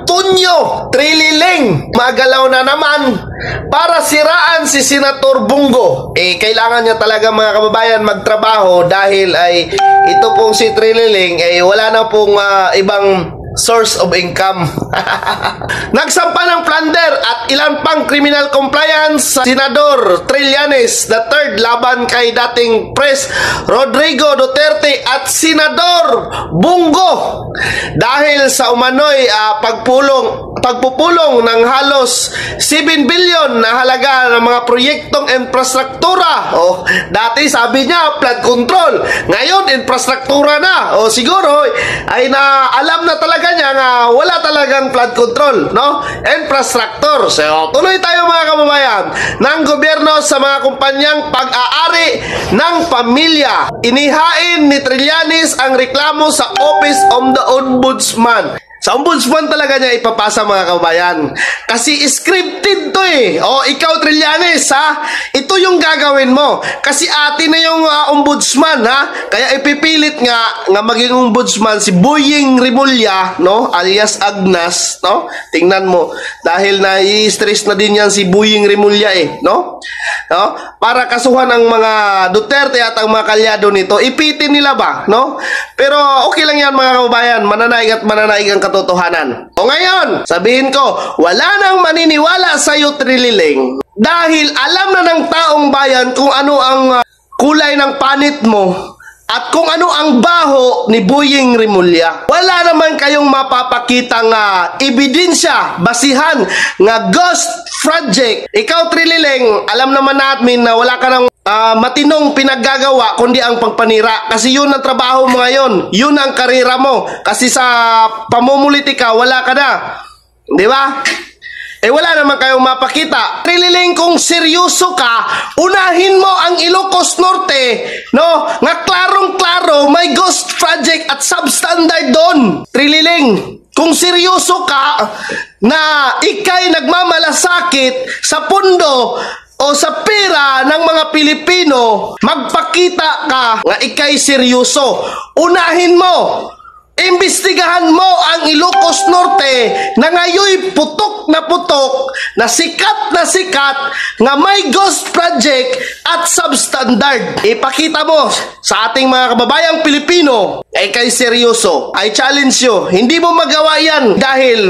Antonio Trililing magalaw na naman para siraan si Senator Bungo. Kailangan niya talaga mga kababayan magtrabaho dahil ay ito pong si Trililing ay wala na pong ibang source of income. Nagsampa ng plunder at ilan pang criminal compliance sa Senador Trillanes III laban kay dating Pres Rodrigo Duterte at Senador Bungo dahil sa umano'y pagpupulong ng halos 7 billion na halaga ng mga proyektong infrastruktura. Dati sabi niya flood control, ngayon infrastruktura na. Siguro ay alam na talaga niya nga wala talagang flood control, no? Infrastructure. So, tuloy tayo mga kababayan ng gobyerno sa mga kumpanyang pag-aari ng pamilya. Inihain ni Trillanes ang reklamo sa Office of the Ombudsman. Sa ombudsman talaga niya ipapasa mga kababayan. Kasi scripted to ikaw Trillanes ha, ito yung gagawin mo. Kasi atin na yung ombudsman ha. Kaya ipipilit nga maging ombudsman si Boying Rimulya, no? Alias Agnas, no? Tingnan mo. Dahil na-i-stress na din yan si Boying Rimulya no? Para kasuhan ang mga Duterte at ang mga kalyado nito. Ipitin nila ba, no? Pero okay lang yan mga kababayan. Mananaig at mananaig ang katotohanan. O ngayon, sabihin ko, wala nang maniniwala sa iyo Trililing dahil alam na ng taong bayan kung ano ang kulay ng panit mo at kung ano ang baho ni Boying Rimulya. Wala naman kayong mapapakitang ebidensya, basihan nga ghost project. Ikaw Trililing, alam naman natin na wala ka ng matinong pinaggagawa kundi ang pagpanira. Kasi yun ang trabaho mo ngayon. Yun ang karera mo. Kasi sa pamumulitika, wala ka na. Di ba? Wala naman kayong mapakita. Trililing, kung seryoso ka, unahin mo ang Ilocos Norte, no? Nga klarong-klaro, may ghost project at substandard doon. Trililing, kung seryoso ka na ikay nagmamalasakit sa pundo o sa pera ng mga Pilipino, magpakita ka nga ikay seryoso. Unahin mo. Imbestigahan mo ang Ilocos Norte na ngayon putok na sikat nga may ghost project at substandard. Ipakita mo sa ating mga kababayang Pilipino ay kay seryoso. I challenge you. Hindi mo magawa yan dahil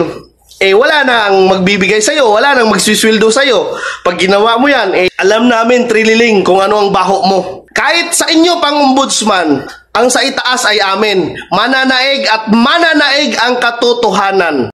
wala nang magbibigay sa'yo, wala nang magsisweldo sa'yo. Pag ginawa mo yan, alam namin Trililing kung ano ang baho mo. Kahit sa inyo pang ombudsman, ang sa itaas ay amin. Mananaig at mananaig ang katotohanan.